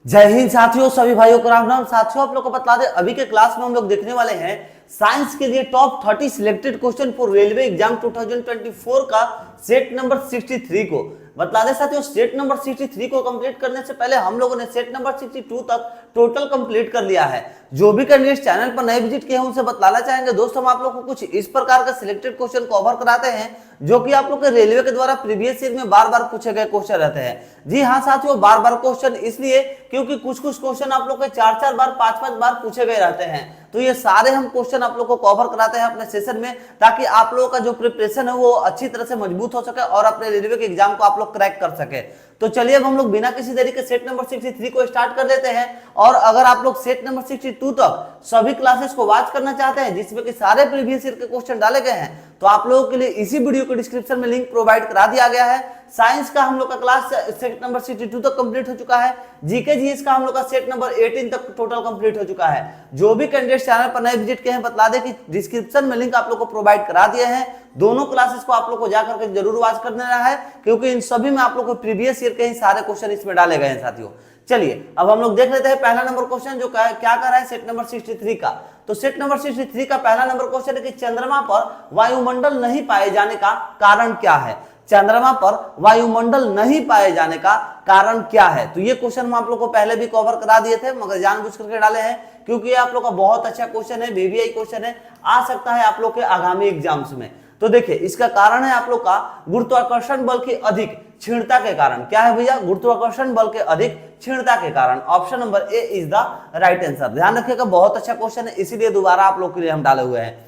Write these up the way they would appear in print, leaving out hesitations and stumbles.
जय हिंद साथियों, सभी भाइयों को राम राम। साथियों, आप लोग को बता दें, अभी के क्लास में हम लोग देखने वाले हैं साइंस के लिए top 30 selected question for railway exam 2024 का सेट नंबर 63 को। बता दें साथियों, सेट नंबर 63 को कंप्लीट करने से पहले हम लोगों ने सेट नंबर 62 तक टोटल कंप्लीट कर लिया है। जो भी कैंडिडेट चैनल पर नए विजिट किए हैं उनसे बतलाना चाहेंगे दोस्तों, हम आप लोग को कुछ इस प्रकार का सिलेक्टेड क्वेश्चन कवर कराते हैं जो कि आप लोग के रेलवे के द्वारा प्रीवियस ईयर में बार बार पूछे गए क्वेश्चन रहते हैं। जी हाँ साथियों, बार बार क्वेश्चन इसलिए क्योंकि कुछ क्वेश्चन आप लोग के 4 बार 5 बार पूछे गए रहते हैं। तो ये सारे हम क्वेश्चन आप लोग को कवर कराते हैं अपने सेशन में, ताकि आप लोगों का जो प्रिपरेशन है वो अच्छी तरह से मजबूत हो सके और अपने रेलवे के एग्जाम को आप लोग क्रैक कर सके। तो चलिए अब हम लोग बिना किसी देरी के सेट नंबर 63 को स्टार्ट कर लेते हैं। और अगर आप लोग सेट नंबर 62 तक सभी क्लासेस को वॉच करना चाहते हैं जिसमें कि सारे प्रीवियस ईयर के क्वेश्चन डाले गए हैं, तो आप लोगों के लिए इसी वीडियो के डिस्क्रिप्शन में लिंक प्रोवाइड करा दिया गया है। साइंस का हम लोग का क्लास सेट नंबर 62 तक कंप्लीट हो चुका है। जीके जीएस का हम लोग का सेट नंबर 18 तक टोटल कंप्लीट हो चुका है। जो भी कैंडिडेट चैनल पर नए विजिट किए हैं बता दें कि डिस्क्रिप्शन में लिंक आप लोग को प्रोवाइड करा दिए हैं। दोनों क्लासेस को आप लोग को जाकर के जरूर वॉच करना है, क्योंकि इन सभी में आप लोग को प्रीवियस ईयर के ही सारे क्वेश्चन इसमें डाले गए हैं साथियों। चलिए अब हम लोग देख लेते हैं पहला नंबर क्वेश्चन जो क्या कर रहा है सेट नंबर 63 का। तो सेट नंबर 63 का पहला नंबर क्वेश्चन है कि चंद्रमा पर वायुमंडल नहीं पाए जाने का कारण क्या है। चंद्रमा पर वायुमंडल नहीं पाए जाने का कारण क्या है। तो ये क्वेश्चन हम आप लोग को पहले भी कवर करा दिए थे, मगर जानबूझ करके डाले हैं क्योंकि ये आप लोग का बहुत अच्छा क्वेश्चन है, वीवीआई क्वेश्चन है, आ सकता है आप लोग के आगामी एग्जाम्स में। तो देखिए इसका कारण है आप लोग का गुरुत्वाकर्षण बल की अधिक क्षीणता के कारण। क्या है भैया? गुरुत्वाकर्षण बल के अधिक क्षीणता के कारण। Option number A is the right answer. ध्यान रखिएगा, बहुत अच्छा क्वेश्चन है, इसीलिए दोबारा आप लोग के लिए हम डाले हुए हैं।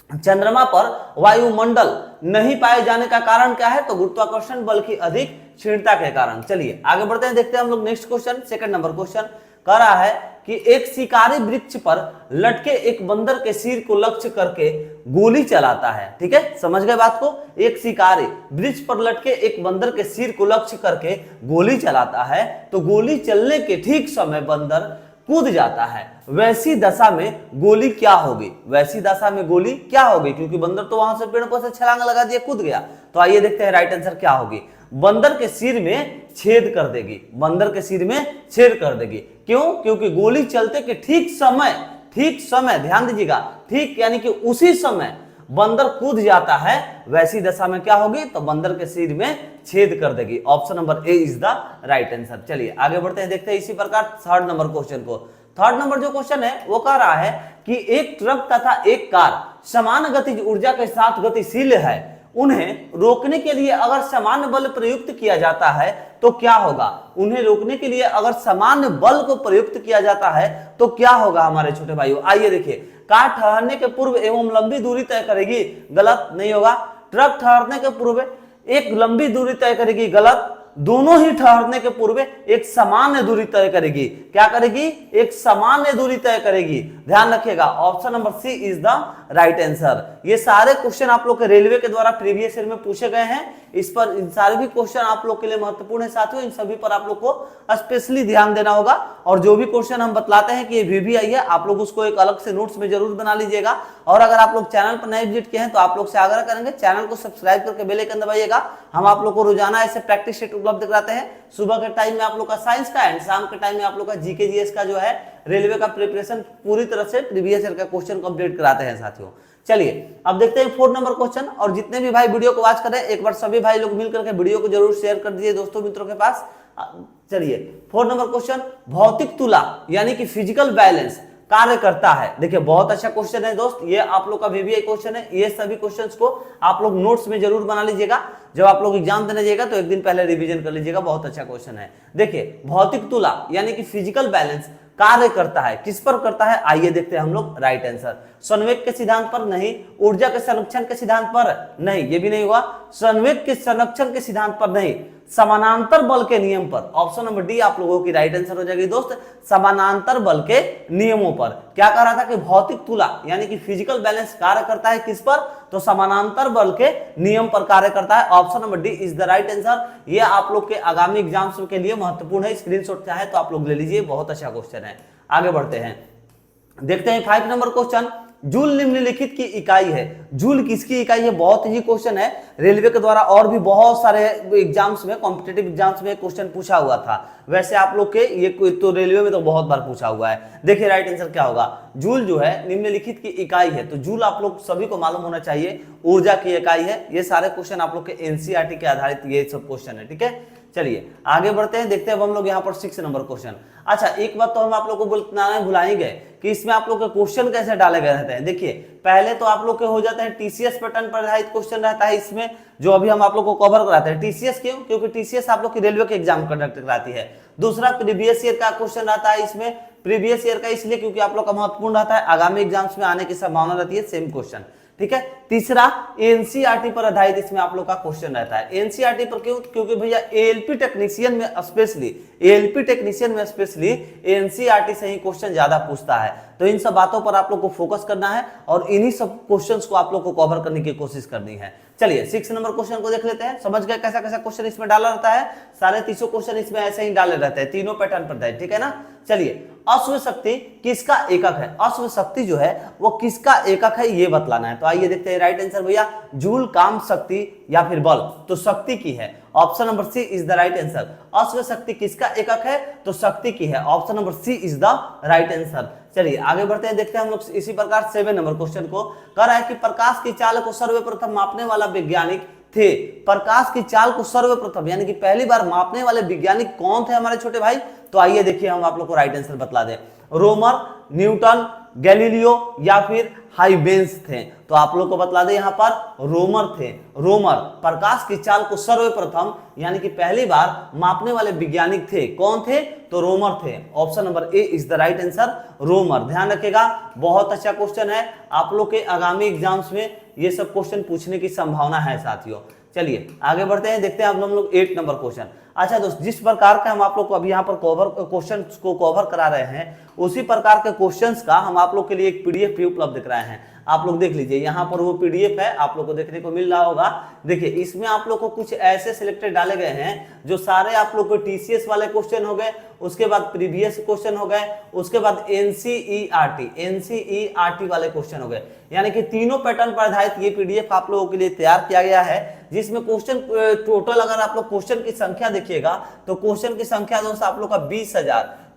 चंद्रमा पर वायुमंडल नहीं पाए जाने का कारण क्या है? तो गुरुत्वाकर्षण बल की अधिक क्षीणता के कारण। चलिए आगे बढ़ते हैं, देखते हैं हम लोग next question. Second number question कह रहा है कि एक शिकारी वृक्ष पर लटके एक बंदर के सिर को लक्ष्य करके गोली चलाता है। ठीक है, समझ गए बात को? एक शिकारी वृक्ष पर लटके एक बंदर के सिर को लक्ष्य करके गोली चलाता है, तो गोली चलने के ठीक समय बंदर कूद जाता है। वैसी दशा में गोली क्या होगी? वैसी दशा में गोली क्या होगी? क्योंकि बंदर तो वहां से पेड़ पर से छलांग लगा दिया, कूद गया। तो आइए देखते हैं राइट आंसर क्या होगी। बंदर के सिर में छेद कर देगी। बंदर के सिर में छेद कर देगी। क्यों? क्योंकि गोली चलते के ठीक समय ध्यान दीजिएगा, ठीक यानी कि उसी समय बंदर कूद जाता है। वैसी दशा में क्या होगी? तो बंदर के सिर में छेद कर देगी। Option number A is the right answer. चलिए आगे बढ़ते हैं, देखते हैं इसी प्रकार थर्ड नंबर क्वेश्चन को। थर्ड नंबर जो क्वेश्चन है वो कह रहा है कि एक ट्रक तथा एक कार समान गतिज ऊर्जा के साथ गतिशील है। उन्हें रोकने के लिए अगर समान बल प्रयुक्त किया जाता है तो क्या होगा? उन्हें रोकने के लिए अगर समान बल को प्रयुक्त किया जाता है तो क्या होगा हमारे छोटे भाइयों? आइए देखिए, कार ठहरने के पूर्व एवं लंबी दूरी तय करेगी। गलत नहीं होगा। ट्रक ठहरने के पूर्व एक लंबी दूरी तय करेगी। गलत। दोनों ही ठहरने के पूर्व एक सामान्य दूरी तय करेगी। क्या करेगी? एक सामान्य दूरी तय करेगी। ध्यान रखिएगा, option number C is the right answer. ये सारे क्वेश्चन आप लोग के रेलवे के द्वारा प्रीवियस ईयर में पूछे गए हैं। इस पर इन सारे भी क्वेश्चन आप लोग के लिए महत्वपूर्ण है साथियों। इन सभी पर आप लोग को स्पेशली ध्यान देना होगा। और जो भी क्वेश्चन हम बतलाते हैं कि ये वीवीआई है, आप लोग उसको एक अलग से नोट्स में जरूर बना लीजिएगा। और अगर आप लोग चैनल पर नए विजिट किए हैं तो आप लोग से आग्रह करेंगे चैनल को सब्सक्राइब करके बेल आइकन दबाइएगा। हम आप लोग को रोजाना ऐसे प्रैक्टिस सेट उपलब्ध कराते हैं। सुबह के टाइम में आप लोग का साइंस का एंड शाम के टाइम में आप लोग का जीके जीएस का जो है रेलवे का प्रिपरेशन पूरी तरह से प्रीवियस ईयर का क्वेश्चन कंप्लीट कराते हैं साथियों। चलिए अब देखते हैं फोर्थ नंबर क्वेश्चन। और जितने भी भाई वीडियो को वॉच करें, एक बार सभी भाई लोग मिलकर के वीडियो को जरूर शेयर कर दीजिए दोस्तों मित्रों के पास। चलिए फोर्थ नंबर क्वेश्चन, भौतिक तुला यानी कि फिजिकल बैलेंस कार्य करता है। देखिए बहुत अच्छा क्वेश्चन है दोस्त, ये आप लोग का वीवीआई क्वेश्चन है। ये सभी क्वेश्चंस को आप लोग नोट्स में जरूर बना लीजिएगा। जब आप लोग एग्जाम देने जाइएगा तो एक दिन पहले रिवीजन कर लीजिएगा। बहुत अच्छा क्वेश्चन है। देखिए भौतिक तुला यानी कि फिजिकल बैलेंस कार्य करता है। किस पर करता है? आइए देखते हैं हम लोग राइट आंसर। संवेग के सिद्धांत पर नहीं। ऊर्जा के संरक्षण के सिद्धांत पर नहीं, ये भी नहीं हुआ। संवेग के संरक्षण के सिद्धांत पर नहीं, समानांतर बल के नियम पर। ऑप्शन नंबर डी आप लोगों की राइट आंसर हो जाएगी दोस्त, समानांतर बल के नियमों पर। क्या कह रहा था कि भौतिक तुला यानी कि फिजिकल बैलेंस कार्य करता है किस पर? तो समानांतर बल के नियम पर कार्य करता है। Option number D is the right answer. ये आप लोग के आगामी एग्जाम्स के लिए महत्वपूर्ण है। स्क्रीनशॉट चाहे तो आप लोग ले लीजिए, बहुत अच्छा क्वेश्चन है। आगे बढ़ते हैं, देखते हैं 5 नंबर क्वेश्चन। जूल निम्नलिखित की इकाई है। जूल किसकी इकाई है? बहुत ही क्वेश्चन है, रेलवे के द्वारा और भी बहुत सारे एग्जाम्स में, कॉम्पिटिटिव एग्जाम्स में क्वेश्चन पूछा हुआ था। वैसे आप लोग के ये तो रेलवे में तो बहुत बार पूछा हुआ है। देखिए राइट आंसर क्या होगा, जूल जो है निम्नलिखित की इकाई है। तो जूल आप लोग सभी को मालूम होना चाहिए ऊर्जा की इकाई है। ये सारे क्वेश्चन आप लोग के एनसीईआरटी के आधारित ये सब क्वेश्चन है। ठीक है, चलिए आगे बढ़ते हैं, देखते हैं अब हम लोग यहाँ पर 6 नंबर क्वेश्चन। अच्छा, एक बात तो हम आप लोग को बताना भुला ही गए कि इसमें आप लोग के क्वेश्चन कैसे डाले गए रहते हैं। देखिए पहले तो आप लोग के हो जाते हैं टीसीएस पैटर्न पर आधारित क्वेश्चन रहता है इसमें, जो अभी हम आप लोग को कवर कराते हैं। टीसीएस क्यों? क्योंकि टीसीएस आप लोग की रेलवे के एग्जाम कंडक्ट कराती है। दूसरा प्रीवियस ईयर का क्वेश्चन रहता है इसमें, प्रीवियस ईयर का इसलिए क्योंकि आप लोग का महत्वपूर्ण रहता है, आगामी एग्जाम्स में आने की संभावना रहती है सेम क्वेश्चन। ठीक है, तीसरा एनसीईआरटी पर आधारित इसमें आप लोग का क्वेश्चन रहता है। एनसीईआरटी पर क्यों? क्योंकि भैया एएलपी टेक्नीशियन में स्पेशली एनसीईआरटी से ही क्वेश्चन ज्यादा पूछता है। तो इन सब बातों पर आप लोग को फोकस करना है और इन्हीं सब क्वेश्चंस को आप लोग को कवर करने की कोशिश करनी है। चलिए 6 नंबर क्वेश्चन को देख लेते हैं। समझ गए कैसा कैसा क्वेश्चन इसमें डाला रहता है? सारे 300 क्वेश्चन इसमें ऐसे ही डाले रहते हैं, तीनों पैटर्न पर है। ठीक है ना, चलिए अश्व शक्ति किसका एकक है? अश्व शक्ति जो है वो किसका एकक है ये बतलाना है। तो आइए देखते हैं राइट आंसर भैया, जूल, काम, शक्ति या फिर बल। तो शक्ति की है, option number C is the right answer. अश्व शक्ति किसका एकक है? तो शक्ति की है, option number C is the right answer. चलिए आगे बढ़ते हैं, देखते हैं हम लोग इसी प्रकार 7 नंबर क्वेश्चन को। कह रहा है कि प्रकाश की चाल को सर्वप्रथम मापने वाला वैज्ञानिक थे। प्रकाश की चाल को सर्वप्रथम यानी कि पहली बार मापने वाले वैज्ञानिक कौन थे हमारे छोटे भाई? तो आइए देखिए हम आप लोग को राइट आंसर बतला दें। रोमर, न्यूटन, गैलीलियो या फिर हाइबेंस थे। तो आप लोग को बतला दे यहाँ पर रोमर थे। रोमर प्रकाश की चाल को सर्वप्रथम यानी कि पहली बार मापने वाले वैज्ञानिक थे। कौन थे? तो रोमर थे। Option number A is the right answer, रोमर। ध्यान रखिएगा, बहुत अच्छा क्वेश्चन है, आप लोग के आगामी एग्जाम्स में ये सब क्वेश्चन पूछने की संभावना है साथियों। चलिए आगे बढ़ते हैं, देखते हैं अब हम लोग 8 नंबर क्वेश्चन। अच्छा दोस्त, जिस प्रकार का हम आप लोग को अभी यहाँ पर क्वेश्चन को कवर करा रहे हैं, उसी प्रकार के क्वेश्चंस का हम आप लोग के लिए एक पीडीएफ भी उपलब्ध कराए हैं। आप लोग देख लीजिए, यहाँ पर वो पीडीएफ है, आप लोग को देखने को मिल रहा होगा। देखिए इसमें आप लोग को कुछ ऐसे सिलेक्टेड डाले गए हैं जो सारे आप लोग को टीसीएस वाले क्वेश्चन हो गए, उसके बाद प्रीवियस क्वेश्चन हो गए, उसके बाद एनसीईआरटी वाले क्वेश्चन हो गए। यानी कि तीनों पैटर्न पर आधारित ये पीडीएफ आप लोगों के लिए तैयार किया गया है, जिसमें क्वेश्चन टोटल अगर आप लोग क्वेश्चन की संख्या देखिएगा तो क्वेश्चन की संख्या दोस्त आप लोग का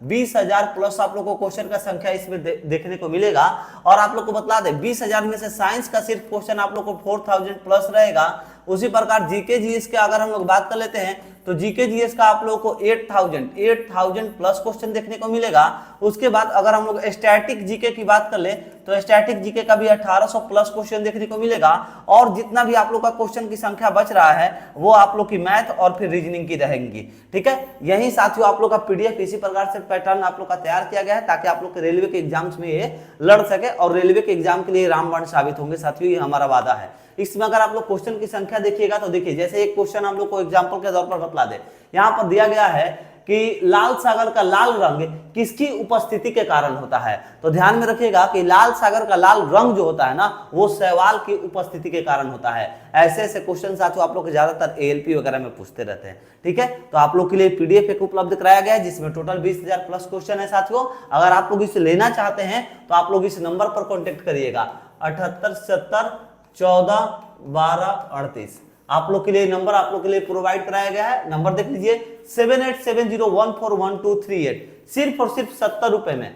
20,000 प्लस आप लोग को क्वेश्चन का संख्या इसमें देखने को मिलेगा। और आप लोग को बतला दे 20,000 में से साइंस का सिर्फ क्वेश्चन आप लोग को 4,000 प्लस रहेगा। उसी प्रकार जीके जीएस के अगर हम लोग बात कर लेते हैं तो जीके जीएस का आप लोग को 8,000 प्लस क्वेश्चन देखने को मिलेगा। उसके बाद अगर हम लोग स्टैटिक जीके की बात कर ले तो स्टैटिक जीके का भी 1800 प्लस क्वेश्चन देखने को मिलेगा। और जितना भी आप लोग का क्वेश्चन की संख्या बच रहा है वो आप लोग की मैथ और फिर रीजनिंग की रहेंगी। ठीक है, यही साथियों आप लोग का पीडीएफ इसी प्रकार से पैटर्न आप लोग का तैयार किया गया है ताकि आप लोग के रेलवे के एग्जाम्स में ये लड़ सके और रेलवे के एग्जाम के लिए रामबाण साबित होंगे साथियों, ये हमारा वादा है। इसमें अगर आप लोग क्वेश्चन की संख्या देखिएगा तो देखिए जैसे एक क्वेश्चन हम लोग को एग्जांपल के तौर पर बतला दे, यहाँ पर दिया गया है कि लाल सागर का लाल रंग किसकी उपस्थिति के कारण होता है। तो ध्यान में रखिएगा कि लाल सागर का लाल रंग जो होता है ना वो शैवाल की उपस्थिति के कारण होता है। ऐसे ऐसे क्वेश्चन साथियों आप लोग ज्यादातर एएलपी वगैरह में पूछते रहते हैं। ठीक है, तो आप लोग के लिए पीडीएफ एक उपलब्ध कराया गया है जिसमें टोटल 20,000 प्लस क्वेश्चन है साथियों। अगर आप लोग इसे लेना चाहते हैं तो आप लोग इस नंबर पर कॉन्टेक्ट करिएगा 7870141238। आप लोग के लिए नंबर आप लोग के लिए प्रोवाइड कराया गया है। नंबर देख लीजिए 7870141238। सिर्फ और सिर्फ 70 रुपए में,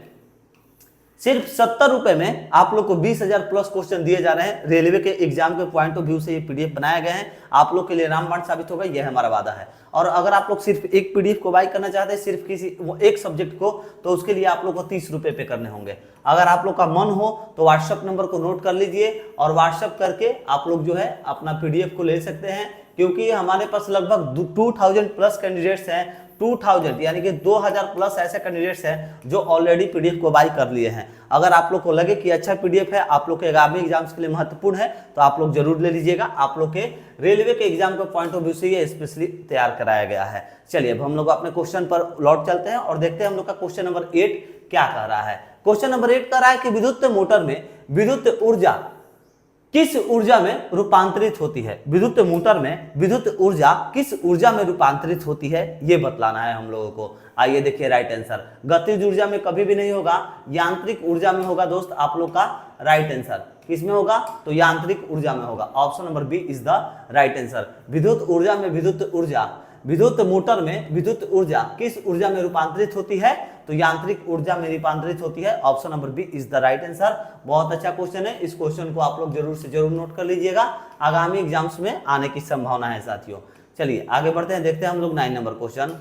सिर्फ 70 रुपए में आप लोग को 20,000 प्लस क्वेश्चन दिए जा रहे हैं। रेलवे के एग्जाम के पॉइंट ऑफ व्यू से ये पीडीएफ बनाए गए हैं, आप लोग के लिए रामबाण साबित होगा, यह हमारा वादा है। और अगर आप लोग सिर्फ एक पीडीएफ को बाय करना चाहते हैं सिर्फ किसी एक सब्जेक्ट को, तो उसके लिए आप लोग को 30 रुपए पे करने होंगे। अगर आप लोग का मन हो तो व्हाट्सएप नंबर को नोट कर लीजिए और व्हाट्सएप करके आप लोग जो है अपना पीडीएफ को ले सकते हैं, क्योंकि हमारे पास लगभग 2000 प्लस कैंडिडेट्स हैं। 2000 यानी कि 2000 प्लस ऐसे कैंडिडेट्स हैं जो ऑलरेडी पीडीएफ को बाय कर लिए हैं। अगर आप लोग को लगे कि अच्छा पीडीएफ है, आप लोग के आगामी एग्जाम्स के लिए महत्वपूर्ण है, तो आप लोग जरूर ले लीजिएगा। आप लोग के रेलवे के एग्जाम के पॉइंट ऑफ व्यू से ये स्पेशली तैयार कराया गया है। चलिए अब हम लोग अपने क्वेश्चन पर लौट चलते हैं और देखते हैं हम लोग का क्वेश्चन नंबर 8 क्या कह रहा है। क्वेश्चन नंबर 8 कह रहा है कि विद्युत मोटर में विद्युत ऊर्जा किस ऊर्जा में रूपांतरित होती है? विद्युत मोटर में विद्युत ऊर्जा किस ऊर्जा में रूपांतरित होती है, ये बतलाना है हम लोगों को। आइए देखिए राइट आंसर, गतिज ऊर्जा में कभी भी नहीं होगा, यांत्रिक ऊर्जा में होगा दोस्त आप लोग का राइट आंसर। किसमें होगा? तो यांत्रिक ऊर्जा में होगा। Option number B is the right answer. विद्युत ऊर्जा में विद्युत ऊर्जा, विद्युत मोटर में विद्युत ऊर्जा किस ऊर्जा में रूपांतरित होती है? तो यांत्रिक ऊर्जा में रूपांतरित होती है। Option number B is the right answer. बहुत अच्छा क्वेश्चन है, इस क्वेश्चन को आप लोग जरूर से जरूर नोट कर लीजिएगा, आगामी एग्जाम्स में आने की संभावना है साथियों। चलिए आगे बढ़ते हैं, देखते हैं हम लोग 9 नंबर क्वेश्चन।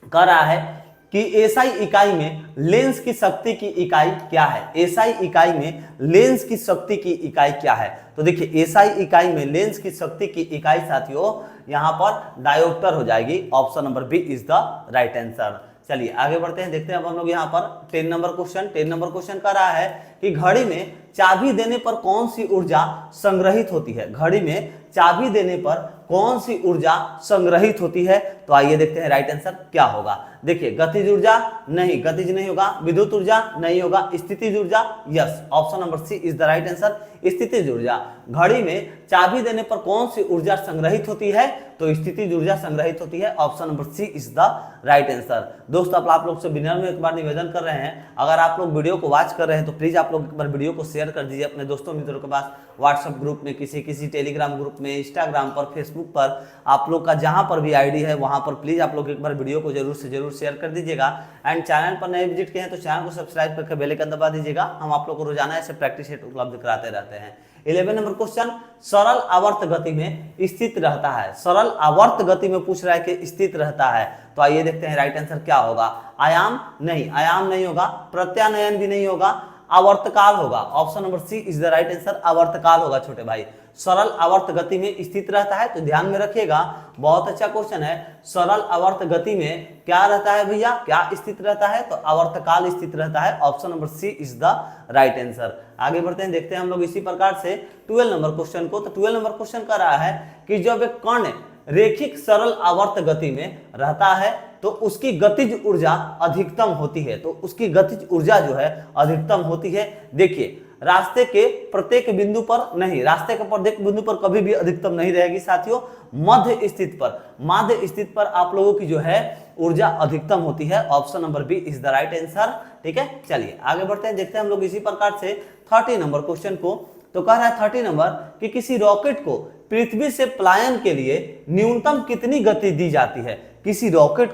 कह रहा है कि एसआई इकाई में लेंस की शक्ति की इकाई क्या है? एसआई इकाई में लेंस की शक्ति की इकाई क्या है? तो देखिए एसआई इकाई में लेंस की शक्ति की इकाई साथियों यहाँ पर डायोप्टर हो जाएगी। Option number B is the right answer. चलिए आगे बढ़ते हैं, देखते हैं अब हम लोग यहाँ पर 10 नंबर क्वेश्चन। 10 नंबर क्वेश्चन कह रहा है कि घड़ी में चाबी देने पर कौन सी ऊर्जा संग्रहित होती है? घड़ी में चाबी देने पर कौन सी ऊर्जा संग्रहित होती है? तो आइए देखते हैं राइट आंसर क्या होगा। देखिए गतिज ऊर्जा नहीं, गतिज नहीं होगा। विद्युत ऊर्जा नहीं होगा। स्थितिज ऊर्जा yes, option number C is the right answer. स्थितिज ऊर्जा, घड़ी में चाबी देने पर कौन सी ऊर्जा संग्रहित होती है? तो स्थितिज ऊर्जा संग्रहित होती है। Option number C is the right answer. दोस्तों आप लोग से विनम्र में एक बार निवेदन कर रहे हैं, अगर आप लोग वीडियो को वॉच कर रहे हैं तो प्लीज आप लोग एक बार वीडियो को शेयर कर दीजिए अपने दोस्तों मित्रों के पास, व्हाट्सएप ग्रुप में, किसी टेलीग्राम ग्रुप में, इंस्टाग्राम पर, फेसबुक पर, आप लोग का जहां पर भी आईडी है वहां पर प्लीज आप लोग एक बार वीडियो को जरूर से जरूर शेयर कर दीजिएगा। एंड चैनल पर नए विजिट किए हैं तो चैनल को सब्सक्राइब करके बेल आइकन दबा दीजिएगा। हम आप लोग को रोजाना ऐसे प्रैक्टिस सेट उपलब्ध कराते रहते हैं। 11 नंबर क्वेश्चन, सरल आवर्त गति में स्थित रहता है। सरल आवर्त गति में पूछ रहा है कि स्थित रहता है, तो आइए देखते हैं राइट आंसर क्या होगा। आयाम नहीं, आयाम नहीं होगा। प्रत्यानयन भी नहीं होगा। आवर्तकाल होगा। Option number C is the right answer. आवर्तकाल होगा छोटे भाई। सरल आवर्त गति में स्थित रहता है, तो ध्यान में रखिएगा, बहुत अच्छा क्वेश्चन है। सरल आवर्त गति में क्या रहता है भैया, क्या स्थित रहता है? तो आवर्तकाल स्थित रहता है। Option number C is the right answer. आगे बढ़ते हैं, देखते हैं हम लोग इसी प्रकार से 12 नंबर क्वेश्चन को। तो 12 नंबर क्वेश्चन कर रहा है कि जब एक कण रेखिक सरल आवर्त गति में रहता है तो उसकी गतिज ऊर्जा अधिकतम होती है। तो उसकी गतिज ऊर्जा जो है अधिकतम होती है। देखिए रास्ते के प्रत्येक बिंदु पर नहीं, रास्ते के प्रत्येक बिंदु पर कभी भी अधिकतम नहीं रहेगी साथियों। मध्य स्थित पर आप लोगों की जो है ऊर्जा अधिकतम होती है। Option number B is the right answer. ठीक है, चलिए आगे बढ़ते हैं, देखते हैं हम लोग इसी प्रकार से 30 नंबर क्वेश्चन को। तो कह रहा है 30 नंबर कि किसी रॉकेट को पृथ्वी से पलायन के लिए न्यूनतम कितनी गति दी जाती है? किसी रॉकेट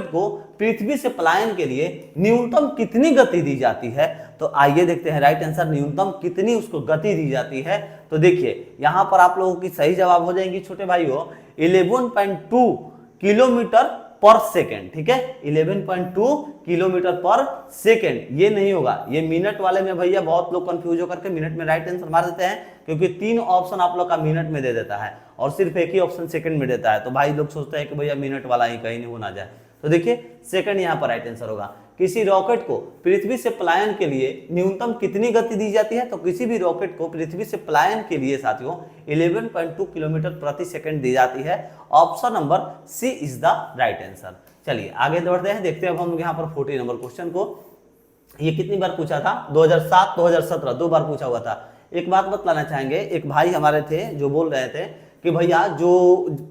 को पृथ्वी से पलायन के लिए न्यूनतम कितनी गति दी जाती है? तो आइए देखते हैं राइट आंसर, न्यूनतम कितनी उसको गति दी जाती है। तो देखिए यहां पर आप लोगों की सही जवाब हो जाएंगी छोटे भाइयों 11.2 किलोमीटर पर सेकेंड। ठीक है, 11.2 किलोमीटर पर सेकेंड। ये नहीं होगा, ये मिनट वाले में भैया बहुत लोग कंफ्यूज होकर के मिनट में राइट आंसर मार देते हैं, क्योंकि 3 ऑप्शन आप लोग का मिनट में दे देता है और सिर्फ एक ही ऑप्शन सेकंड में देता है। तो भाई लोग सोचते हैं कि भैया मिनट वाला ही कहीं नहीं होना जाए। तो देखिए सेकंड यहाँ पर राइट आंसर होगा। किसी रॉकेट को पृथ्वी से पलायन के लिए न्यूनतम कितनी गति दी जाती है? तो किसी भी रॉकेट को पृथ्वी से पलायन के लिए साथियों 11.2 किलोमीटर प्रति सेकंड दी जाती है। Option number C is the right answer. चलिए आगे बढ़ते हैं, देखते हैं अब हम यहाँ पर 40 नंबर क्वेश्चन को। ये कितनी बार पूछा था? 2007, 2017 2 बार पूछा हुआ था। एक बात बतलाना चाहेंगे, एक भाई हमारे थे जो बोल रहे थे कि भैया जो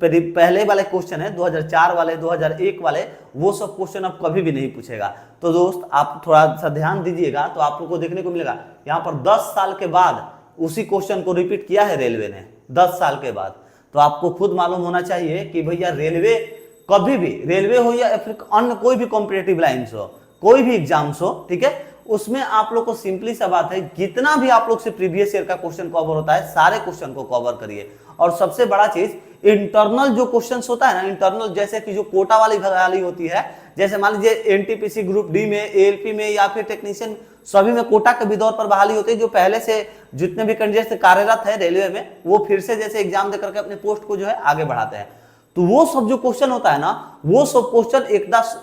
पहले वाले क्वेश्चन है 2004 वाले, 2001 वाले, वो सब क्वेश्चन अब कभी भी नहीं पूछेगा। तो दोस्त आप थोड़ा सा ध्यान दीजिएगा, तो आप लोग को देखने को मिलेगा यहाँ पर 10 साल के बाद उसी क्वेश्चन को रिपीट किया है रेलवे ने, 10 साल के बाद। तो आपको खुद मालूम होना चाहिए कि भैया रेलवे कभी भी, रेलवे हो या फिर अन्य कोई भी कॉम्पिटेटिव लाइन्स हो, कोई भी एग्जाम्स हो, ठीक है, उसमें आप लोग को सिंपली सा बात है, जितना भी आप लोग से प्रीवियस ईयर का क्वेश्चन कवर होता है सारे क्वेश्चन को कवर करिए। और सबसे बड़ा चीज इंटरनल जो क्वेश्चंस होता है ना, इंटरनल जैसे कि जो कोटा वाली बहाली होती है, जैसे मान लीजिए एनटीपीसी ग्रुप डी में, एएलपी में या फिर टेक्नीशियन, सभी में कोटा के भी दौर पर बहाली होती है। जो पहले से जितने भी कैंडिडेट कार्यरत है रेलवे में, वो फिर से जैसे एग्जाम देकर के अपने पोस्ट को जो है आगे बढ़ाते हैं। तो वो सब जो क्वेश्चन होता है ना, वो सब क्वेश्चन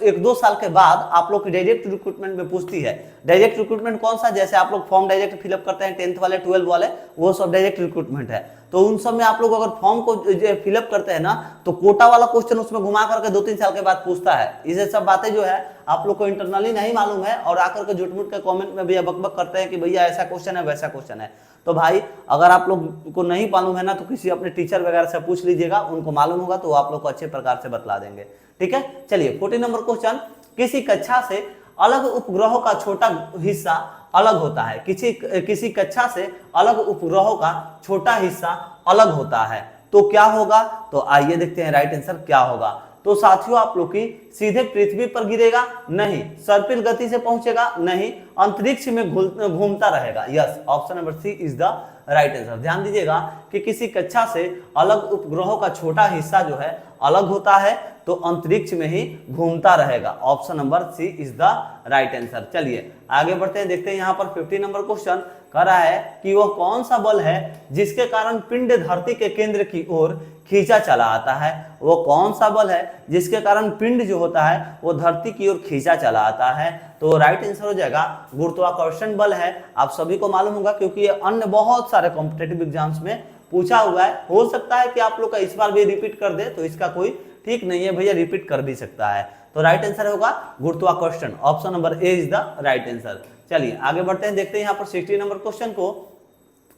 एक दो साल के बाद आप लोग की डायरेक्ट रिक्रूटमेंट में पूछती है। डायरेक्ट रिक्रूटमेंट कौन सा, जैसे आप लोग फॉर्म डायरेक्ट फिलअप करते हैं 10th वाले 12 वाले, वो सब डायरेक्ट रिक्रूटमेंट है। तो उन सब में आप लोग अगर फॉर्म को फिलअप करते हैं ना, तो कोटा वाला क्वेश्चन उसमें घुमा करके 2-3 साल के बाद पूछता है। ये सब बातें जो है आप लोग को इंटरनली नहीं मालूम है, और आकर के झूठ-मूठ के कमेंट में भैया बकबक करते हैं कि भैया ऐसा क्वेश्चन है वैसा क्वेश्चन है। तो भाई अगर आप लोग को नहीं मालूम है ना, तो किसी अपने टीचर वगैरह से पूछ लीजिएगा, उनको मालूम होगा तो वो आप लोग को अच्छे प्रकार से बतला देंगे। ठीक है, चलिए 14 नंबर क्वेश्चन, किसी कक्षा से अलग उपग्रहों का छोटा हिस्सा अलग होता है। किसी कक्षा से अलग उपग्रहों का छोटा हिस्सा अलग होता है, तो क्या होगा? तो आइए देखते हैं राइट आंसर क्या होगा। तो साथियों आप लोग की सीधे पृथ्वी पर गिरेगा? नहीं। सर्पिल गति से पहुंचेगा? नहीं। अंतरिक्ष में घूमता रहेगा? Yes, option number C is the right answer. ध्यान दीजिएगा कि किसी कक्षा से अलग उपग्रहों का छोटा हिस्सा जो है अलग होता है, तो अंतरिक्ष में ही घूमता रहेगा। Option number C is the right answer. चलिए आगे बढ़ते हैं, देखते हैं यहाँ पर 15 नंबर क्वेश्चन कह रहा है कि वह कौन सा बल है जिसके कारण पिंड धरती के केंद्र की ओर खींचा चला आता है। वो कौन सा बल है जिसके कारण पिंड जो होता है वो धरती की ओर खींचा चला आता है? तो राइट आंसर हो जाएगा गुरुत्वाकर्षण बल है। आप सभी को मालूम होगा क्योंकि ये अन्य बहुत सारे कॉम्पिटेटिव एग्जाम्स में पूछा हुआ है। हो सकता है कि आप लोग का इस बार भी रिपीट कर दे, तो इसका कोई ठीक नहीं है भैया, रिपीट कर भी सकता है। तो राइट आंसर होगा गुरुत्वाकर्षण। Option number A is the right answer. चलिए आगे बढ़ते हैं, देखते हैं यहाँ पर 60 नंबर क्वेश्चन को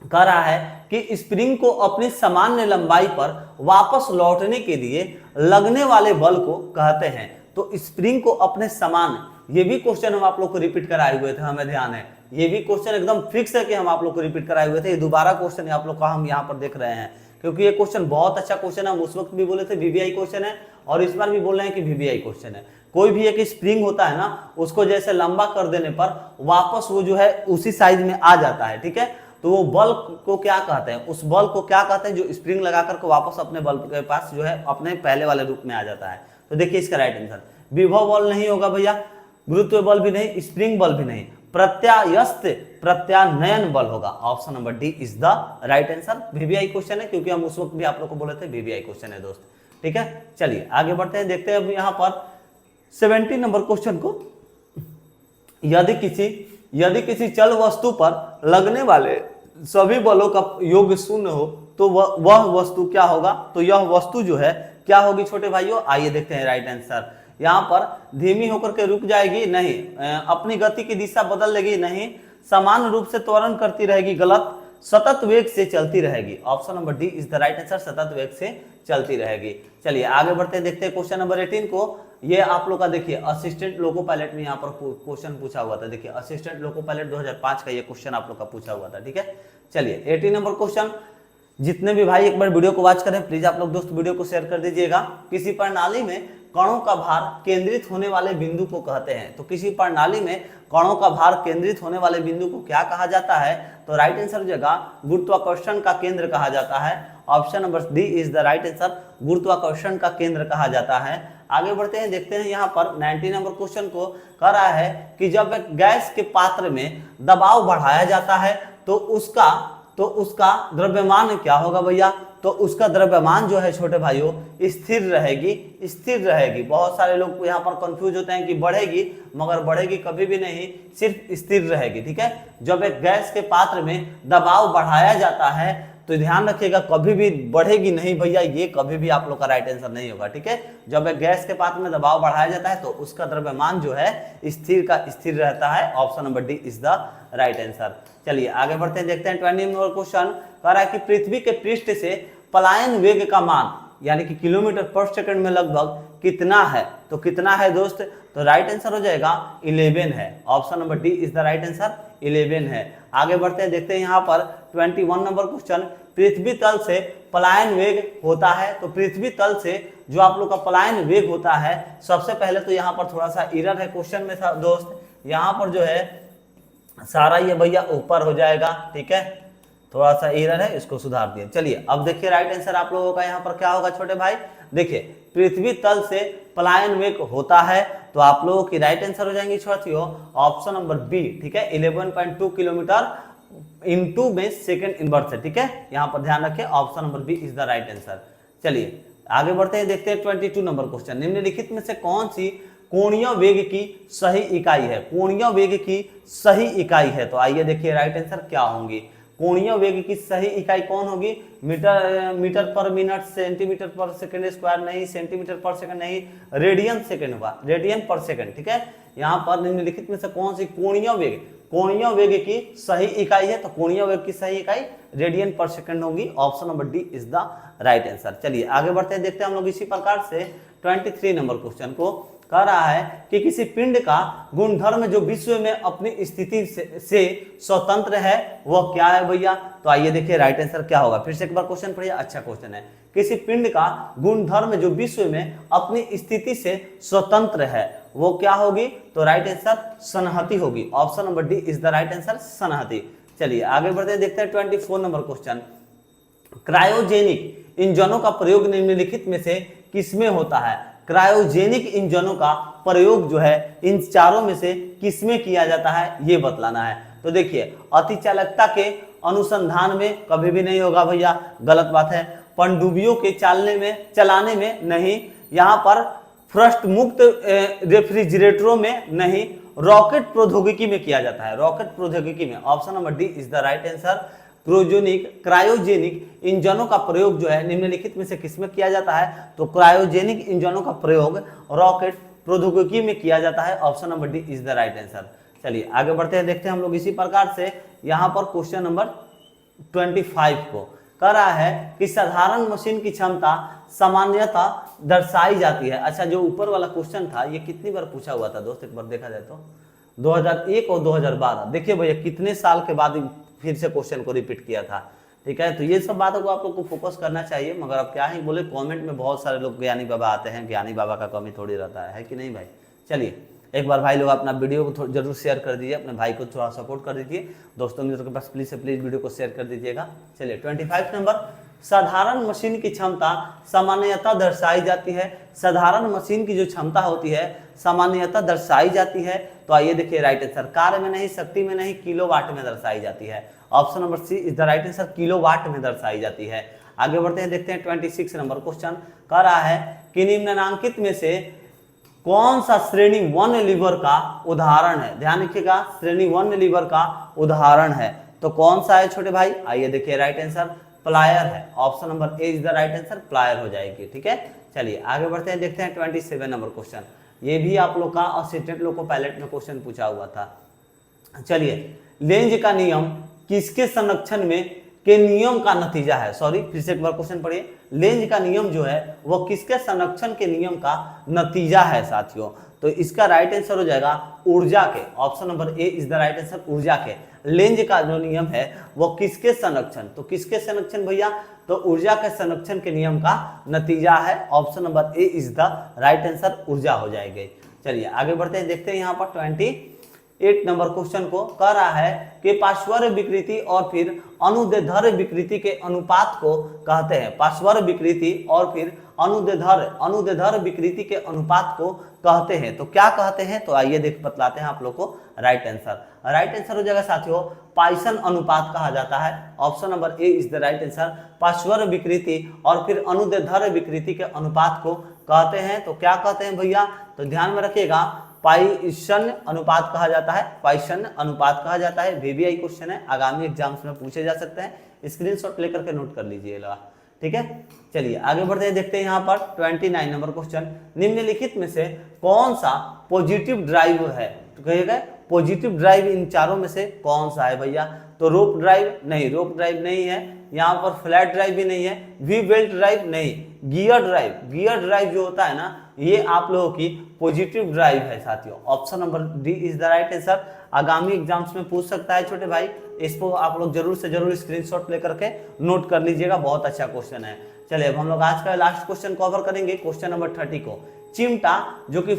कह रहा है कि स्प्रिंग को अपनी सामान्य लंबाई पर वापस लौटने के लिए लगने वाले बल को कहते हैं। तो स्प्रिंग को अपने समान, ये भी क्वेश्चन हम आप लोग को रिपीट कराए हुए थे, हमें ध्यान है। ये भी क्वेश्चन एकदम फिक्स है कि हम आप लोग को रिपीट कराए हुए थे। ये दोबारा क्वेश्चन आप लोग का हम यहाँ पर देख रहे हैं, क्योंकि ये क्वेश्चन बहुत अच्छा क्वेश्चन है। हम उस वक्त भी बोले थे वीवीआई क्वेश्चन है, और इस बार भी बोल रहे हैं कि वीवीआई क्वेश्चन है। कोई भी एक स्प्रिंग होता है ना, उसको जैसे लंबा कर देने पर वापस वो जो है उसी साइज में आ जाता है। ठीक है, तो वो बल को क्या कहते हैं? उस बल को क्या कहते हैं जो स्प्रिंग लगा करके वापस अपने बल के पास जो है अपने पहले वाले रूप में आ जाता है? तो देखिए इसका राइट आंसर विभव बल नहीं होगा भैया, गुरुत्व बल भी नहीं, स्प्रिंग बल भी नहीं, प्रत्यायस्थ प्रत्यानयन बल होगा। Option number D is the right answer. VVI question है, क्योंकि हम उस वक्त भी आप लोग को बोले थे वीवीआई क्वेश्चन है दोस्त। ठीक है, चलिए आगे बढ़ते हैं, देखते हैं अब यहाँ पर 70 नंबर क्वेश्चन को। यदि किसी चल वस्तु पर लगने वाले सभी बलों का योग शून्य हो तो वह वस्तु क्या होगा? तो यह वस्तु जो है क्या होगी छोटे भाइयों? आइए देखते हैं राइट आंसर। यहाँ पर धीमी होकर के रुक जाएगी? नहीं। अपनी गति की दिशा बदल लेगी? नहीं। समान रूप से त्वरण करती रहेगी? गलत। सतत वेग से चलती रहेगी? Option number D is the right answer, सतत वेग से चलती रहेगी। चलिए आगे बढ़ते हैं, देखते हैं क्वेश्चन नंबर 18 को। ये आप लोग का देखिए असिस्टेंट लोको पायलट में यहाँ पर क्वेश्चन पूछा हुआ था। देखिए असिस्टेंट लोको पायलट 2005 का ये क्वेश्चन आप लोग का पूछा हुआ था। ठीक है, चलिए 18 नंबर क्वेश्चन। जितने भी भाई एक बार वीडियो को वॉच करें, प्लीज आप लोग दोस्त वीडियो को शेयर कर दीजिएगा। किसी प्रणाली में कणों का भार केंद्रित होने वाले बिंदु को कहते हैं। तो किसी प्रणाली में कणों का भार केंद्रित होने वाले बिंदु को क्या कहा जाता है? तो राइट आंसर हो जाएगा गुरुत्वाकर्षण का केंद्र कहा जाता है। Option number D is the right answer, गुरुत्वाकर्षण का केंद्र कहा जाता है। आगे बढ़ते हैं, देखते हैं यहाँ पर 90 नंबर क्वेश्चन को कह रहा है कि जब एक गैस के पात्र में दबाव बढ़ाया जाता है तो उसका द्रव्यमान क्या होगा भैया? तो उसका द्रव्यमान जो है छोटे भाइयों स्थिर रहेगी। बहुत सारे लोग यहाँ पर कंफ्यूज होते हैं कि बढ़ेगी, मगर बढ़ेगी कभी भी नहीं, सिर्फ स्थिर रहेगी। ठीक है, जब एक गैस के पात्र में दबाव बढ़ाया जाता है तो ध्यान रखिएगा कभी भी बढ़ेगी नहीं भैया, ये कभी भी आप लोग का राइट आंसर नहीं होगा। ठीक है, जब एक गैस के पात्र में दबाव बढ़ाया जाता है तो उसका द्रव्यमान जो है स्थिर रहता है। Option number D is the right answer. चलिए आगे बढ़ते हैं, देखते हैं 20 नंबर क्वेश्चन कह रहा है कि पृथ्वी के पृष्ठ से पलायन वेग का मान यानी कि किलोमीटर पर सेकंड में लगभग कितना है? तो कितना है दोस्त? तो राइट आंसर हो जाएगा 11 है। Option number D is the right answer, 11 है। आगे बढ़ते हैं, देखते हैं यहाँ पर 21 नंबर क्वेश्चन। पृथ्वी तल से पलायन वेग होता है। तो पृथ्वी तल से जो आप लोग का पलायन वेग होता है, सबसे पहले तो यहाँ पर थोड़ा सा एरर है क्वेश्चन में था दोस्त। यहाँ पर जो है सारा ये भैया ऊपर हो जाएगा। ठीक है, थोड़ा सा एरर है, इसको सुधार दिए। चलिए अब देखिए राइट आंसर आप लोगों का यहाँ पर क्या होगा छोटे भाई? देखिए पृथ्वी तल से पलायन वेग होता है, तो आप लोगों की राइट आंसर हो जाएंगे साथियों ऑप्शन नंबर बी। ठीक है, 11.2 किलोमीटर × में सेकंड इनवर्स है। ठीक है, यहाँ पर ध्यान रखें, option number B is the right answer. चलिए आगे बढ़ते हैं, देखते हैं 22 नंबर क्वेश्चन। निम्नलिखित में से कौन सी कोणीय वेग की सही इकाई है? कोणीय वेग की सही इकाई है, तो आइए देखिए राइट आंसर क्या होंगी। कोणीय वेग की सही इकाई कौन होगी? मीटर पर मिनट, सेंटीमीटर पर सेकंड स्क्वायर नहीं, सेंटीमीटर पर सेकंड नहीं, रेडियन सेकंड होगा, रेडियन पर सेकंड, ठीक है। यहाँ पर निम्नलिखित में से कौन सी कोणीय वेग की सही इकाई है? तो कोणीय वेग की सही इकाई रेडियन पर सेकंड होगी। Option number D is the right answer. चलिए आगे बढ़ते हैं, देखते हैं हम लोग इसी प्रकार से 23 नंबर क्वेश्चन को। कह रहा है कि किसी पिंड का गुणधर्म जो विश्व में अपनी स्थिति से स्वतंत्र है वह क्या है भैया? तो आइए देखिए राइट आंसर क्या होगा। फिर से एक बार क्वेश्चन पढ़िए, अच्छा क्वेश्चन है। किसी पिंड का गुणधर्म जो विश्व में अपनी स्थिति से स्वतंत्र है वो क्या होगी? तो राइट आंसर संहति होगी। Option number D is the right answer, संहति। चलिए आगे बढ़ते हैं, देखते हैं 24 नंबर क्वेश्चन। क्रायोजेनिक इंजनों का प्रयोग निम्नलिखित में से किसमें होता है? क्रायोजेनिक इंजनों का प्रयोग जो है इन चारों में से किसमें किया जाता है ये बतलाना है। तो देखिए अतिचालकता के अनुसंधान में कभी भी नहीं होगा भैया, गलत बात है। पनडुब्बियों के चलाने में नहीं, यहाँ पर फ्रस्ट मुक्त रेफ्रिजरेटरों में नहीं, रॉकेट प्रौद्योगिकी में किया जाता है, रॉकेट प्रौद्योगिकी में। Option number D is the right answer. Cryogenic इंजनों का प्रयोग जो है निम्नलिखित में से किसमें किया जाता है? तो क्रायोजेनिक इंजनों का प्रयोग रॉकेट प्रौद्योगिकी में किया जाता है। Option number D is the right answer. चलिए आगे बढ़ते हैं, देखते हैं हम लोग इसी प्रकार से यहाँ पर क्वेश्चन नंबर 25 को। कह रहा है कि साधारण मशीन की क्षमता सामान्यतः दर्शाई जाती है। अच्छा, जो ऊपर वाला क्वेश्चन था ये कितनी बार पूछा हुआ था दोस्त, एक बार देखा जाए तो 2001 और 2012। देखिए भैया कितने साल के बाद फिर से क्वेश्चन को रिपीट किया था, ठीक है। तो ये सब बातों को आप लोग को फोकस करना चाहिए, मगर अब क्या ही बोले, कमेंट में बहुत सारे लोग ज्ञानी बाबा आते हैं, ज्ञानी बाबा का कमी थोड़ी रहता है कि नहीं भाई। चलिए एक बार भाई लोग अपना वीडियो को जरूर शेयर कर दीजिए, अपने भाई को थोड़ा सपोर्ट कर दीजिए, दोस्तों मित्रों के पास प्लीज से प्लीज वीडियो को शेयर कर दीजिएगा। चलिए 25 नंबर, साधारण मशीन की क्षमता सामान्यतः दर्शाई जाती है। साधारण मशीन की जो क्षमता होती है सामान्यतः दर्शाई जाती है। तो आइए देखिए राइट आंसर, कार्य में नहीं, शक्ति में नहीं, किलोवाट में दर्शाई जाती है। Option number C is the right answer, kilowatt में दर्शाई जाती है। आगे बढ़ते हैं, देखते हैं 26 नंबर क्वेश्चन। कह रहा है कि निम्नलिखित में से कौन सा श्रेणी 1 लीवर का उदाहरण है? ध्यान रखिएगा, श्रेणी 1 लीवर का उदाहरण है, तो कौन सा है छोटे भाई? आइए देखिए राइट आंसर प्लायर है। Option number A is the right answer, plier हो जाएगी, ठीक है। चलिए आगे बढ़ते हैं, देखते हैं 27 नंबर क्वेश्चन। ये भी आप लोग का असिस्टेंट लोग को पायलट में क्वेश्चन पूछा हुआ था। चलिए, लेंज का नियम किसके संरक्षण में के नियम का नतीजा है? सॉरी, फिर से एक बार क्वेश्चन पढ़िए। लेंज का नियम जो है वो किसके संरक्षण के नियम का नतीजा है साथियों? तो इसका राइट आंसर हो जाएगा ऊर्जा के। Option number A is the right answer, ऊर्जा के। लेंज का जो नियम है वो किसके संरक्षण, तो किसके संरक्षण भैया? तो ऊर्जा के संरक्षण के नियम का नतीजा है। Option number A is the right answer, ऊर्जा हो जाएगी। चलिए आगे बढ़ते हैं, देखते हैं यहाँ पर 28 नंबर क्वेश्चन को। कह रहा है कि पार्श्व विकृति और फिर अनुदैर्ध्य विकृति के अनुपात को कहते हैं। पार्श्व विकृति और फिर अनुदैर्ध्य विकृति के अनुपात को कहते हैं, तो क्या कहते हैं? तो आइए देख बतलाते हैं आप लोग को राइट आंसर। राइट आंसर हो जाएगा साथियों पाइसन अनुपात कहा जाता है। Option number A is the right answer, पार्श्व विकृति और फिर अनुदैर्ध्य विकृति के अनुपात को कहते हैं। तो क्या कहते हैं भैया? तो ध्यान में रखिएगा, पाइसन अनुपात कहा जाता है, पाइसन अनुपात कहा जाता है। वीवीआई क्वेश्चन है, आगामी एग्जाम्स में पूछे जा सकते हैं, स्क्रीनशॉट लेकर के नोट कर लीजिएगा, ठीक है। चलिए आगे बढ़ते हैं, देखते हैं यहाँ पर 29 नंबर क्वेश्चन। निम्नलिखित में से कौन सा पॉजिटिव ड्राइव है? तो कहिएगा पॉजिटिव ड्राइव इन चारों में से कौन सा है भैया? तो रोप ड्राइव नहीं, रोप ड्राइव नहीं है, यहाँ पर फ्लैट ड्राइव भी नहीं है, वी बेल्ट ड्राइव नहीं, गियर ड्राइव जो होता है ना, ये आप लोगों की पॉजिटिव ड्राइव है साथियों। Option number D is the right answer. आगामी एग्जाम्स में पूछ सकता है छोटे भाई, इसको आप लोग जरूर से जरूर स्क्रीनशॉट लेकर के नोट कर लीजिएगा, बहुत अच्छा क्वेश्चन है। चलिए अब हम लोग आज का लास्ट क्वेश्चन कवर करेंगे, क्वेश्चन नंबर 30 को। चिमटा जो कि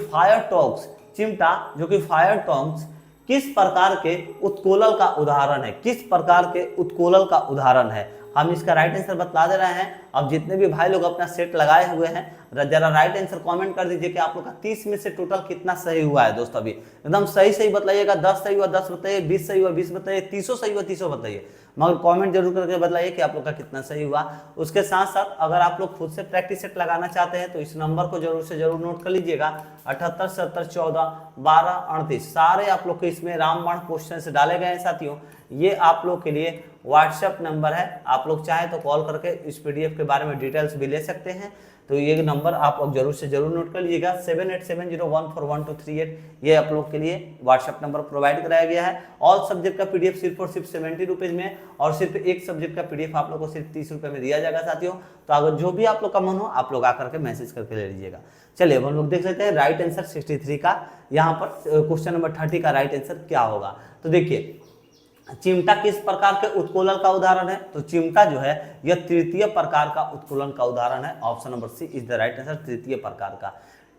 फायर टॉन्ग्स किस प्रकार के उत्कोलल का उदाहरण है? किस प्रकार के उत्कोलल का उदाहरण है? हम इसका राइट आंसर बतला दे रहे हैं। अब जितने भी भाई लोग अपना सेट लगाए हुए हैं जरा राइट आंसर कमेंट कर दीजिए कि आप लोग का 30 में से टोटल कितना सही हुआ है दोस्तों। अभी एकदम सही सही बताइएगा, 10 सही हुआ 10 बताइए, 20 सही हुआ 20 बताइए, 30 सही हुआ 30 बताइए, मगर कमेंट जरूर करके बताइए कि आप लोग का कितना सही हुआ। उसके साथ साथ अगर आप लोग खुद से प्रैक्टिस सेट लगाना चाहते हैं तो इस नंबर को जरूर से जरूर नोट कर लीजिएगा, 78 77 14 12 38। सारे आप लोग के इसमें रामबाण क्वेश्चन से डाले गए हैं साथियों। ये आप लोग के लिए व्हाट्सएप नंबर है, आप लोग चाहे तो कॉल करके इस पीडीएफ के बारे में डिटेल्स भी ले सकते हैं। तो ये नंबर आप लोग जरूर से जरूर नोट कर लीजिएगा, 7870141238। ये आप लोग के लिए व्हाट्सएप नंबर प्रोवाइड कराया गया है। ऑल सब्जेक्ट का पीडीएफ सिर्फ और सिर्फ 70 रुपीज में, और सिर्फ एक सब्जेक्ट का पीडीएफ आप लोग को सिर्फ 30 रुपये में दिया जाएगा साथियों। तो अगर जो भी आप लोग का मन हो आप लोग आकर के मैसेज करके ले लीजिएगा। चलिए अब हम लोग देख सकते हैं राइट आंसर 63 का, यहाँ पर क्वेश्चन नंबर 30 का राइट आंसर क्या होगा। तो देखिए चिमटा किस प्रकार के उत्तोलन का उदाहरण है, तो चिमटा जो है यह तृतीय प्रकार का उत्तोलन का उदाहरण है। Option number C is the right answer, तृतीय प्रकार का।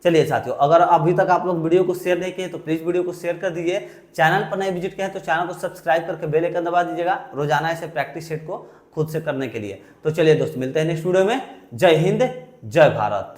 चलिए साथियों, अगर अभी तक आप लोग वीडियो को शेयर नहीं किए तो प्लीज वीडियो को शेयर कर दीजिए। चैनल पर नए विजिट किए हैं तो चैनल को सब्सक्राइब करके बेल आइकन दबा दीजिएगा रोजाना ऐसे प्रैक्टिस सेट को खुद से करने के लिए। तो चलिए दोस्त मिलते हैं नेक्स्ट वीडियो में। जय हिंद जय भारत।